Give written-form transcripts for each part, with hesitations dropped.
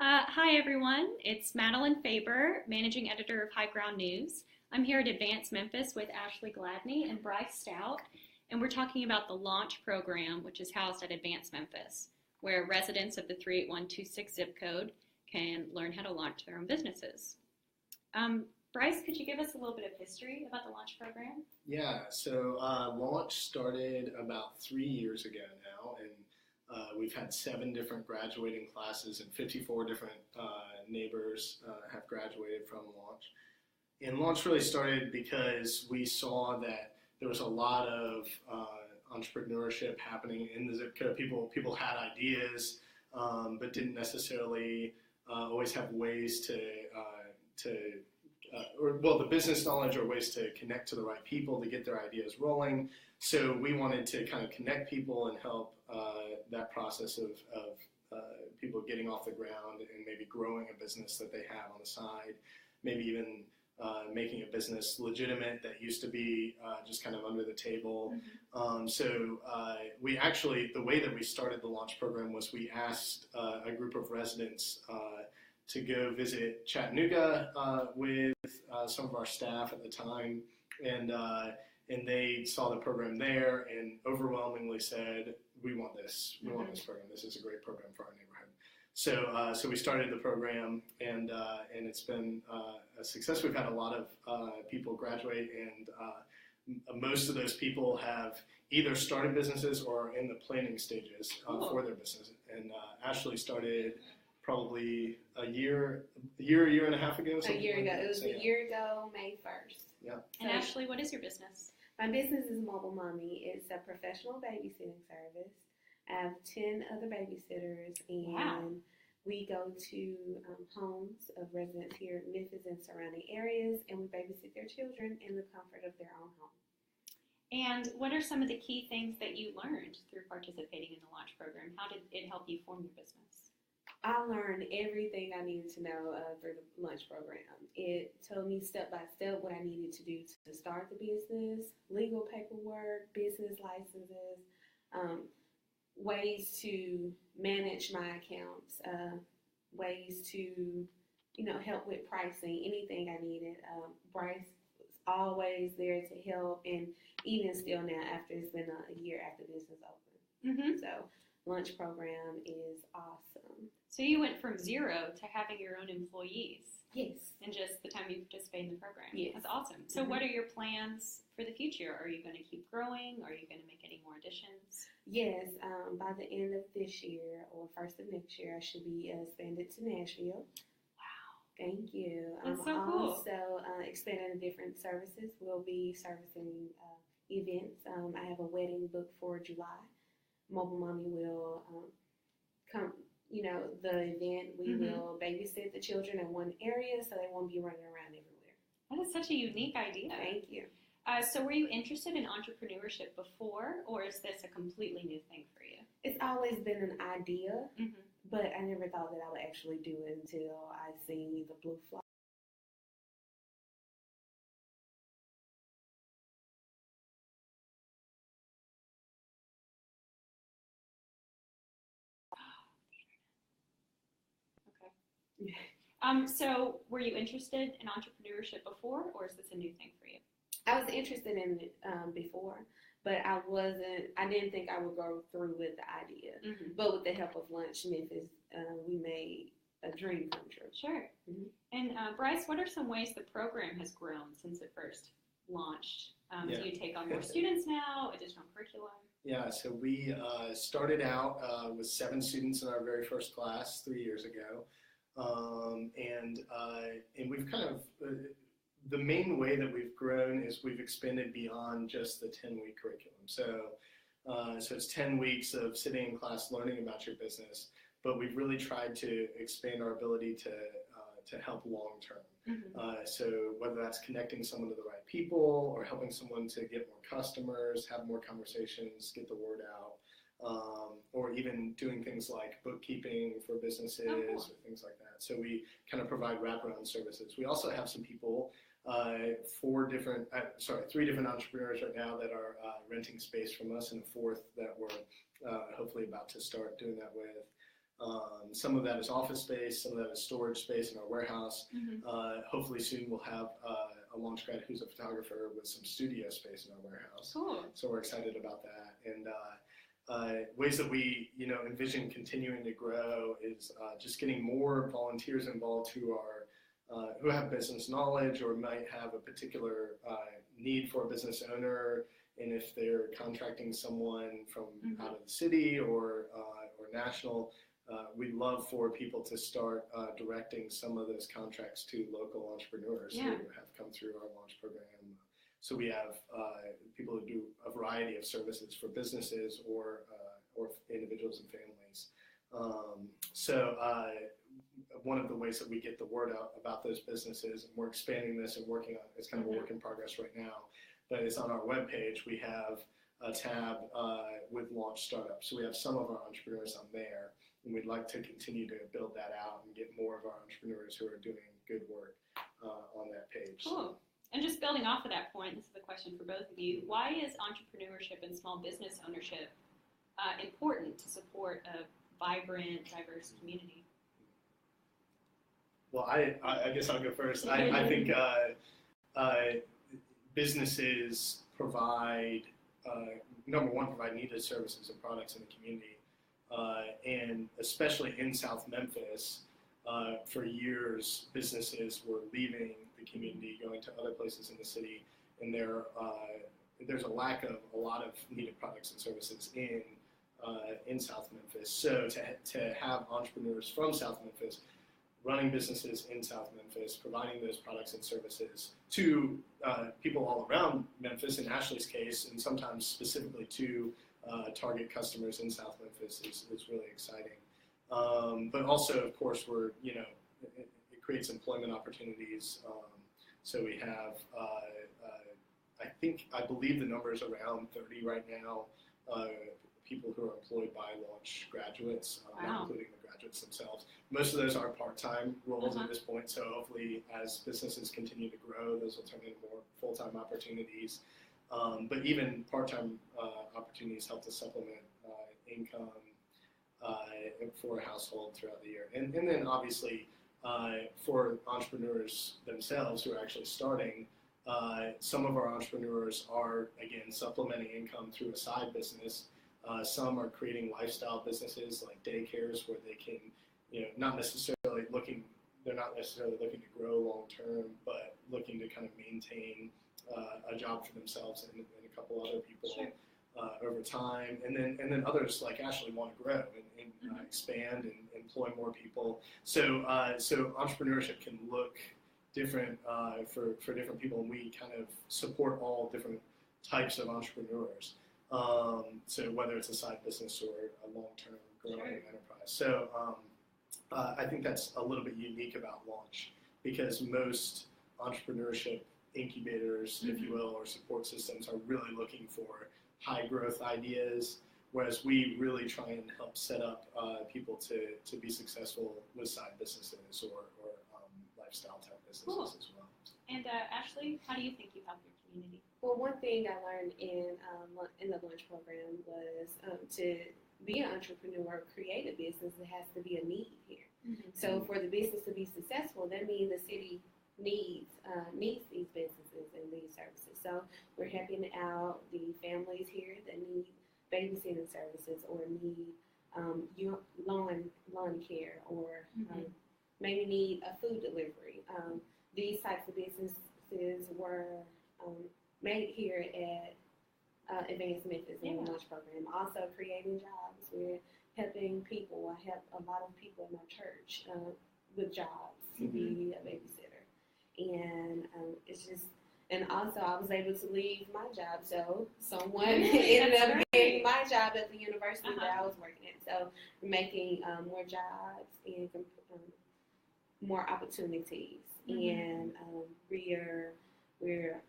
Hi, everyone. It's Madeline Faber, Managing Editor of High Ground News. I'm here at Advance Memphis with Ashley Gladney and Bryce Stout, and we're talking about the Launch Program, which is housed at Advance Memphis, where residents of the 38126 zip code can learn how to launch their own businesses. Bryce, could you give us a little bit of history about the Launch Program? Yeah, so Launch started about 3 years ago now, and we've had 7 different graduating classes, and 54 different neighbors have graduated from Launch. And Launch really started because we saw that there was a lot of entrepreneurship happening in the zip code. People had ideas, but didn't necessarily always have ways the business knowledge or ways to connect to the right people to get their ideas rolling. So we wanted to kind of connect people and help that process of people getting off the ground and maybe growing a business that they have on the side, maybe even making a business legitimate that used to be just kind of under the table. We actually, the way that we started the Launch Program was we asked a group of residents to go visit Chattanooga with some of our staff at the time, and they saw the program there and overwhelmingly said, "We want this. We want this program. This is a great program for our neighborhood." So we started the program, and it's been a success. We've had a lot of people graduate, and most of those people have either started businesses or are in the planning stages for their business. And Ashley started probably a year and a half ago. A year ago. It was a year ago, May 1st. Yeah. And Ashley, what is your business? My business is Mobile Mommy. It's a professional babysitting service. I have 10 other babysitters, and we go to homes of residents here in Memphis and surrounding areas, and we babysit their children in the comfort of their own home. And what are some of the key things that you learned through participating in the Launch Program? How did it help you form your business? I learned everything I needed to know through the Lunch Program. It told me step by step what I needed to do to start the business, legal paperwork, business licenses, ways to manage my accounts, ways to, help with pricing, anything I needed. Bryce was always there to help, and even still now, after it's been a year after business opened. So Lunch Program is awesome. So you went from zero to having your own employees. Yes. In just the time you participate in the program. Yes. That's awesome. So what are your plans for the future? Are you going to keep growing? Are you going to make any more additions? Yes. By the end of this year or first of next year, I should be expanded to Nashville. Wow. Thank you. That's so cool. Also expanding to different services. We'll be servicing events. I have a wedding booked for July. Mobile Mommy will come, the event, we will babysit the children in one area so they won't be running around everywhere. That is such a unique idea. Thank you. So were you interested in entrepreneurship before, or is this a completely new thing for you? It's always been an idea, but I never thought that I would actually do it until I seen the blue fly. So were you interested in entrepreneurship before, or is this a new thing for you? I was interested in it before, but I didn't think I would go through with the idea. But with the help of Lunch Memphis, we made a dream come true. Sure. And Bryce, what are some ways the program has grown since it first launched? Do you take on more students now, additional curriculum? Yeah, so we started out with 7 students in our very first class 3 years ago. And we've kind of, the main way that we've grown is we've expanded beyond just the 10-week curriculum. So it's 10 weeks of sitting in class learning about your business, but we've really tried to expand our ability to help long term. So whether that's connecting someone to the right people or helping someone to get more customers, have more conversations, get the word out. Or even doing things like bookkeeping for businesses or things like that. So we kind of provide wraparound services. We also have some people, 3 different entrepreneurs right now that are renting space from us, and a 4th that we're hopefully about to start doing that with. Some of that is office space, some of that is storage space in our warehouse. Hopefully soon we'll have a launch grad who's a photographer with some studio space in our warehouse. Cool. So we're excited about that. And ways that we, envision continuing to grow is just getting more volunteers involved who have business knowledge or might have a particular need for a business owner. And if they're contracting someone from out of the city or national, we'd love for people to start directing some of those contracts to local entrepreneurs who have come through our launch program. So we have people who do a variety of services for businesses or individuals and families. So one of the ways that we get the word out about those businesses, and we're expanding this and working on it's kind of a work in progress right now, but it's on our webpage. We have a tab with launch startups. So we have some of our entrepreneurs on there, and we'd like to continue to build that out and get more of our entrepreneurs who are doing good work on that page. Cool. And just building off of that point, this is a question for both of you. Why is entrepreneurship and small business ownership important to support a vibrant, diverse community? Well, I guess I'll go first. I think businesses provide, number one, provide needed services and products in the community. And especially in South Memphis, for years, businesses were leaving the community, going to other places in the city, and there's a lack of a lot of needed products and services in South Memphis. So to have entrepreneurs from South Memphis running businesses in South Memphis, providing those products and services to people all around Memphis, in Ashley's case, and sometimes specifically to target customers in South Memphis is really exciting. But also, of course, it creates employment opportunities. So we have, I believe the number is around 30 right now, people who are employed by launch graduates, not including the graduates themselves. Most of those are part-time roles at this point, so hopefully as businesses continue to grow, those will turn into more full-time opportunities. But even part-time opportunities help to supplement income for a household throughout the year. And then obviously for entrepreneurs themselves who are actually starting, some of our entrepreneurs are, again, supplementing income through a side business. Some are creating lifestyle businesses like daycares where they can, they're not necessarily looking to grow long term, but looking to kind of maintain a job for themselves and a couple other people over time. And then others like Ashley want to grow and expand and employ more people. So entrepreneurship can look different for different people, and we kind of support all different types of entrepreneurs. So whether it's a side business or a long-term growing enterprise. So I think that's a little bit unique about launch, because most entrepreneurship incubators, if you will, or support systems are really looking for high growth ideas, whereas we really try and help set up people to be successful with side businesses or lifestyle type businesses as well. And Ashley, how do you think you help your community? Well, one thing I learned in the lunch program was to be an entrepreneur, create a business, there has to be a need here. So for the business to be successful, that means the city needs these businesses and these services. So we're helping out the families here that need babysitting services or need lawn care or maybe need a food delivery. These types of businesses were made here at Advance Memphis in the lunch program. Also creating jobs. We're helping people. I help a lot of people in my church with jobs to be a babysitter. And it's just, and also I was able to leave my job, so someone ended up getting my job at the university that I was working at. So we're making more jobs and more opportunities, and we're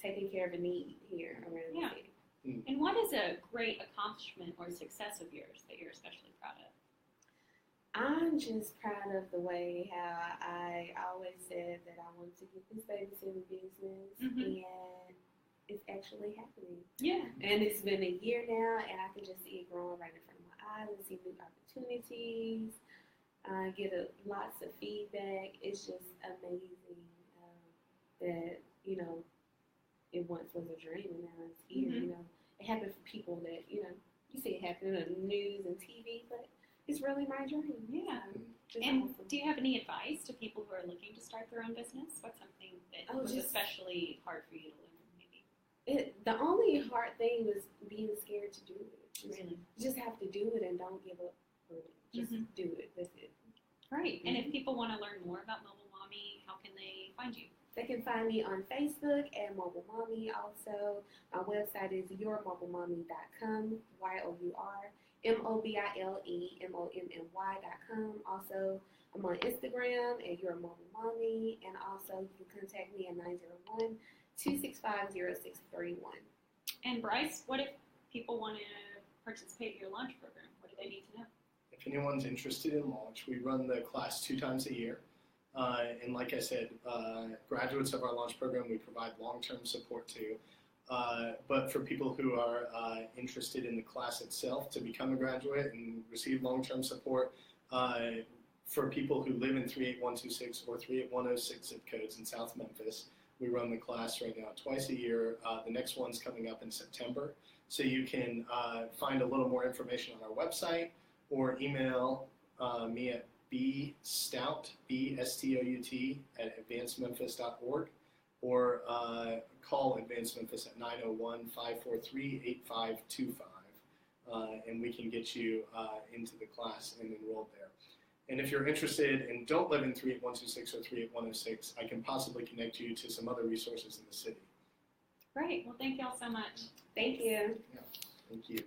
taking care of a need here around the city. And what is a great accomplishment or success of yours that you're especially proud of? I'm just proud of the way how I always said that I wanted to get this babysitting business, and it's actually happening. Yeah. And it's been a year now, and I can just see it growing right in front of my eyes and see new opportunities. opportunities, get lots of feedback. It's just amazing that, you know, it once was a dream and now it's here. Mm-hmm. You know, it happened for people that, you know, you see it happen in the news and TV, but it's really my dream. Yeah. It's And awesome. do you have any advice to people who are looking to start their own business? What's something that was especially hard for you to learn, maybe? The only hard thing was being scared to do it. Really? You just have to do it and don't give up on it. Just do it. That's it. Right. And if people want to learn more about Mobile Mommy, how can they find you? They can find me on Facebook at Mobile Mommy. Also, my website is yourmobilemommy.com, yourmobilemommy.com. Also, I'm on Instagram at Your Mobile Mommy, and also you can contact me at 901-265-0631. And Bryce, what if people want to participate in your launch program? What do they need to know? If anyone's interested in launch, we run the class 2 times a year. And like I said, graduates of our launch program, we provide long-term support to. But for people who are interested in the class itself to become a graduate and receive long-term support, for people who live in 38126 or 38106 zip codes in South Memphis, we run the class right now twice a year. The next one's coming up in September. So you can find a little more information on our website or email me at bstout, B-S-T-O-U-T, at advancememphis.org, or call Advance Memphis at 901-543-8525, and we can get you into the class and enrolled there. And if you're interested and don't live in 38126 or 38106, I can possibly connect you to some other resources in the city. Great. Well, thank you all so much. Thank you. Yeah, thank you.